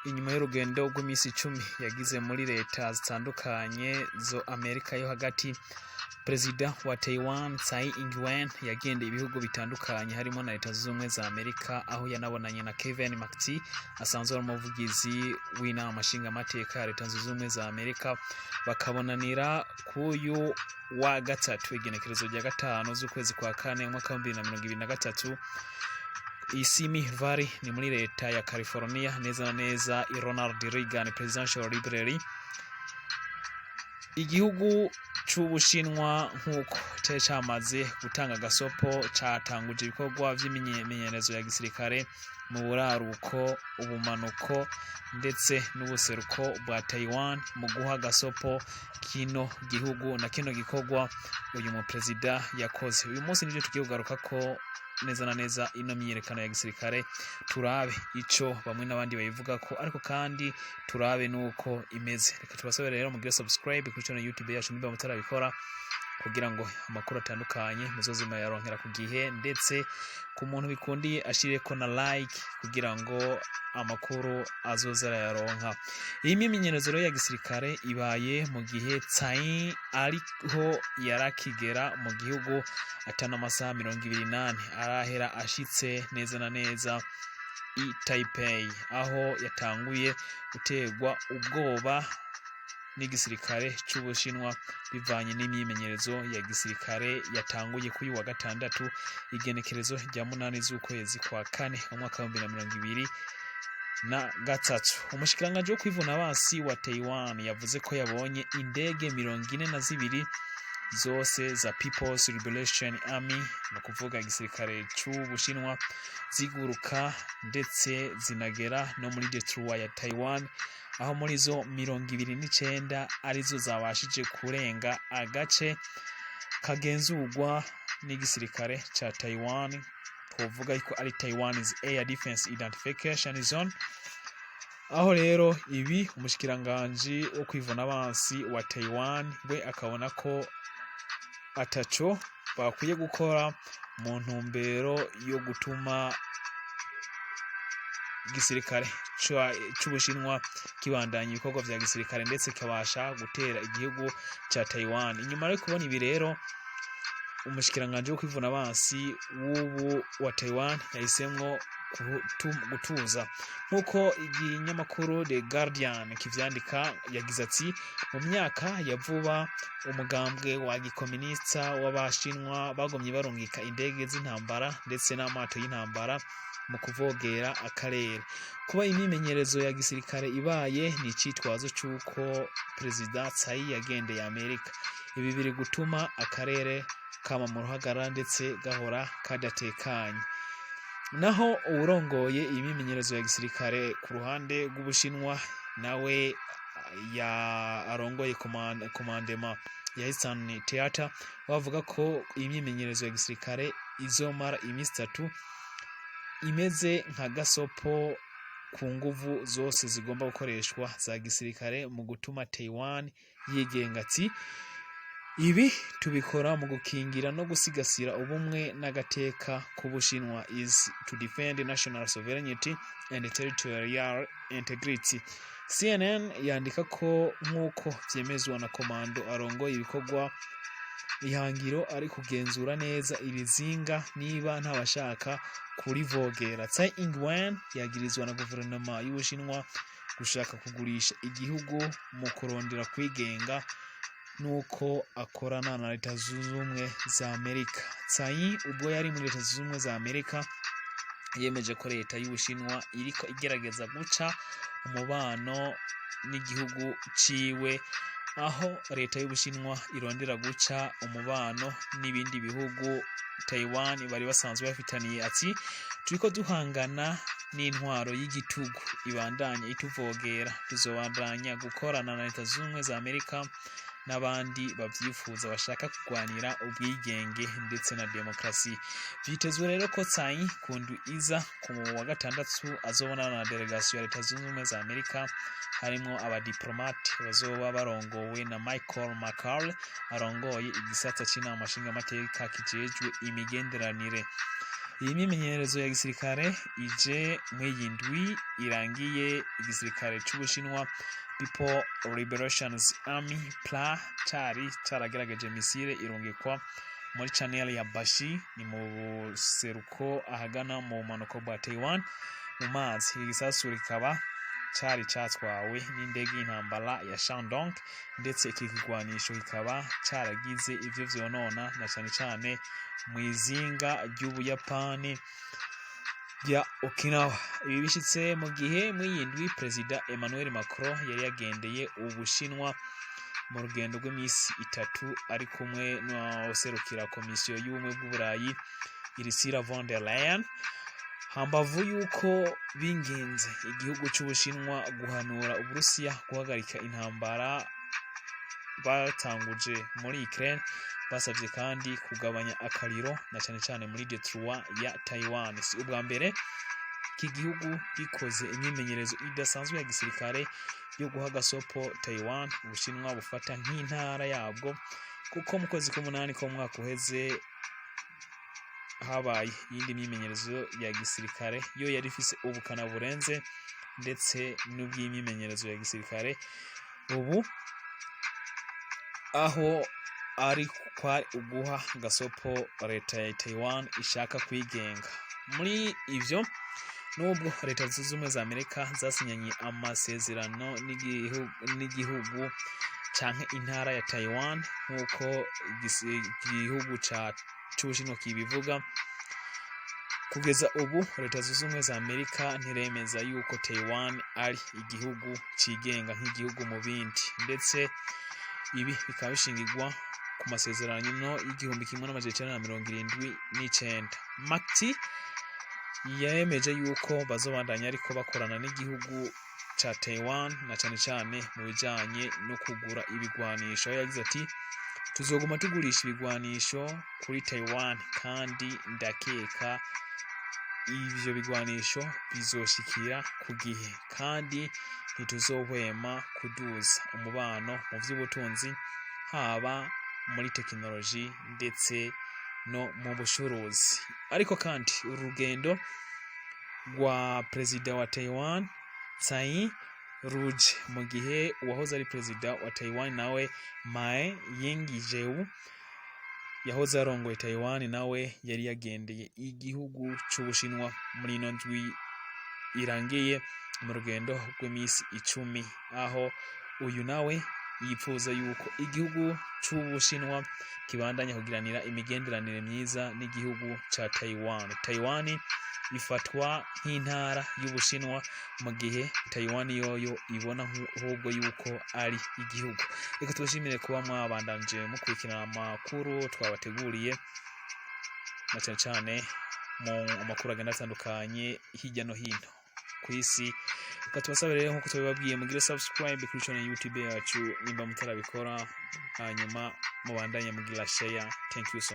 inyuma y'urugendo rw'iminsi 10 yagize muri leta zitandukanye zo Amerika yo hagati. Perezida wa Taiwan Tsai Ing-wen yagendeye ibihugu bitandukanye harimo na leta zunze ubumwe za Amerika, aho yanabonanye na Kevin McCarthy asanzwe ari umuvugizi w'inama nshingamateka ya leta zunze ubumwe za Amerika, bakabonanira kuyu wa gatatu igenekerezo rya 5 z'ukwezi kwa 4 mwaka wa 2023 Isimi Valley ni muri leta ya California, neza na neza i Ronald Reagan Presidential Library. Igihugu c'Ubushinwa nkuko cyamaze gutanga agasopo catanguje ibikorwa vy'imyimenyerezo ya gisirikare mu buraruko, ubumanuko ndetse n'ubuseruko bwa Taiwan mu guha agasopo kino gihugu na kino gikorwa uyu mu president yakoze. Uyu munsi nivyo tugiye kugaruka ko neza na neza ino myiyerekano ya gisirikare, turabe ico bamwe n'abandi bayivuga ko, ariko kandi turabe nuko imeze. Reka tubasabire rero mugire subscribe kuri channel YouTube yacu niba mutarabikora, kugira ngo amakuru atandukanye muzozima yaronkera ku gihe, ndetse ku muntu bikundiye ashireko na like kugira ngo amakuru azozera yaronka. Iyi myimenyerezo ya gisirikare ibaye mu gihe Tsai ariho yarakigera mu gihugu atana amasaha 28 arahera ashitse neza na neza i Taipei, aho yatanguye gutegwa ubwoba n'igisirikare c'Ubushinwa bivanye n'imyimenyerezo ya gisirikare yatanguye kuri wa gatandatu igenekerezo rya 8 z'ukwezi kwa 4 umwaka wa 2023. Umushikiranganji wo kwivuna abasi wa Taiwan yavuze ko yabonye indege 42 zose za People's Liberation Army no kuvuga gisirikare c'Ubushinwa ziguruka ndetse zinagera no muri Detroit ya Taiwan, aho muri zo 29 arizo zabashije kurenga agace kagenzurwa n'igisirikare ca Taiwan, kuvuga ko ari Taiwan's Air Defense Identification Zone. Aho rero ibi umushikiranganji wo kwivuna abansi wa Taiwan we akabona ko ataco bakwiye gukora mu ntumbero yo gutuma gisirikare c'Ubushinwa kibandanya ibikorwa vya gisirikare ndetse kabasha gutera igihugu ca Taiwan. Inyuma yo kubona ibi rero, umushikiranganji wo kwivuna abansi w'ubu wa Taiwan yahisemwo gutuza. Nkuko iginyamakuru The Guardian kivyandika, yagize ati mu myaka ya vuba umugambwe wa gikominista w'Abashinwa bagomye barungika indege z'intambara ndetse n'amato y'intambara mu kuvogera akarere. Kuba imyimenyerezo ya gisirikare ibaye ni icitwazo c'uko Perezida Tsai yagendeye Amerika. Ibi biri gutuma akarere kama mu ruhagarara ndetse gahora kadatekanye. Naho urongoye imyimenyerezo ya gisirikare ku ruhande rw'Ubushinwa nawe arongoye commandement ya Eastern Theater bavuga ko imyimenyerezo ya gisirikare izomara iminsi 3 imeze nka gasopo ku nguvu zose zigomba gukoreshwa za gisirikare mu gutuma Taiwan yigenga. Ati ibi tubikora mu gukingira no gusigasira ubumwe n'agateka k'Ubushinwa is to defend national sovereignty and territorial integrity. CNN yandika ko nkuko vyemezwa na komando arongoye ibikorwa ihangiro ari kugenzura neza irizinga niba ntabashaka kurivogera. Tsai Ing-wen yagirizwa na guverinoma y'Ubushinwa gushaka kugurisha igihugu mu kurondera kwigenga nuko akorana na leta zunze ubumwe za Amerika. Tsai ubwo yari muri leta zunze ubumwe za Amerika yemeje ko leta y'Ubushinwa iriko igerageza guca umubano n'igihugu ciwe, aho leta y'Ubushinwa irondera guca umubano n'ibindi bihugu Taiwan bari basanzwe bafitaniye. Ati turiko duhangana n'intwaro y'igitugu ibandanya ituvogera, tuzobandanya gukorana na leta zunze ubumwe za Amerika n'abandi bavyifuza bashaka kugwanira ubwigenge ndetse na demokrasi. Vyitezwe rero ko Tsai kundu iza ku wa gatandatu azobonana na delegation ya leta zunze ubumwe za Amerika, harimo abadiplomate bazoba barongowe na Michael arongoye igisata c'inama nshingamateka kijejwe imigenderanire. iyi myimenyerezo ya gisirikare ije mw'iyindwi irangiye. Igisirikare c'Ubushinwa People Liberation Army PLA cari caragerageje misile irungikwa muri channel ya Bashi ni mu buseruko ahagana mu bumanuko bwa Taiwan mu mazi. Igisasu kikaba cari catwawe n'indege y'intambara ya Shandong, ndetse iki kigwanisho kikaba caragize ivyo vyonona na cane cane mw'izinga ry'Ubuyapani ya Okinawa. Ibi bishitse mu gihe mw'iyindwi Perezida Emmanuel Macron yari yagendeye Ubushinwa mu rugendo rw'imisi 3 ari kumwe n'userukira komisiyo y'ubumwe bw'Uburayi Ursula von der Leyen. Hambavu yuko bingenze igihugu c'Ubushinwa guhanura Uburusiya guhagarika intambara batanguje muri Ukraine, basavye kandi kugabanya akariro na cane cane muri Detroit ya Taiwan. Si ubwa mbere iki gihugu gikoze imyimenyerezo idasanzwe ya gisirikare yo guha gasopo Taiwan Ubushinwa bufata nk'intara yabwo, kuko mu kwezi k'umunani ko mwaka uheze habaye yindi myimenyerezo ya gisirikare yo yari ifise ubukana burenze ndetse n'ubw'imyimenyerezo ya gisirikare ubu aho ari kwa uguha gasopo leta ya Taiwan ishaka kwigenga. Muri ivyo nubwo leta zunze ubumwe za Amerika zasinyanye amasezerano n'igihugu canke intara ya Taiwan nkuko igihugu c'Ubushinwa kibivuga, kugeza ubu leta zunze ubumwe za Amerika ntiremeza yuko Taiwan ari igihugu cigenga nk'igihugu mu bindi, ndetse ibi bikaba bishingirwa ku masezerano y'igihumbi kimwe n'amajana 1979. Makti yemeje yuko bazobandanya ariko bakorana n'igihugu ca Taiwan na cane cane mu bijanye no kugura ibigwanisho. Yagize ati tuzoguma tugurisha ibigwanisho kuri Taiwan, kandi ndakeka ivyo bigwanisho bizoshikira ku gihe, kandi ntituzohwema kuduza umubano mu vy'ubutunzi, haba muri tekinoloji ndetse no mu bushuruzi. Ariko kandi urugendo rwa Perezida wa Taiwan Tsai ruje mu gihe uwahoze ari Perezida wa Taiwan nawe Myimenyerezo yahoze arongoye Taiwan nawe yari yagendeye igihugu c'Ubushinwa muri ino ndwi irangiye mu rugendo rw'imisi 10, aho uyu nawe yipfuza yuko igihugu c'Ubushinwa kibandanya kugiranira imigenderanire myiza n'igihugu ca Taiwan. Taiwan ifatwa nk'intara y'Ubushinwa mu gihe Taiwan yoyo ibona ahubwo yuko ari igihugu. Reka tubashimire kuba mwabandanje mukurikirana amakuru twabateguriye na cane cane mu amakuru agenda atandukanye hirya no hino kw'isi. Reka tubasabire rero nkuko tubibabwiye mugire subscribe kuri channel YouTube yacu nimba mutarabikora, hanyuma mubandanye mugira share. Thank you so much.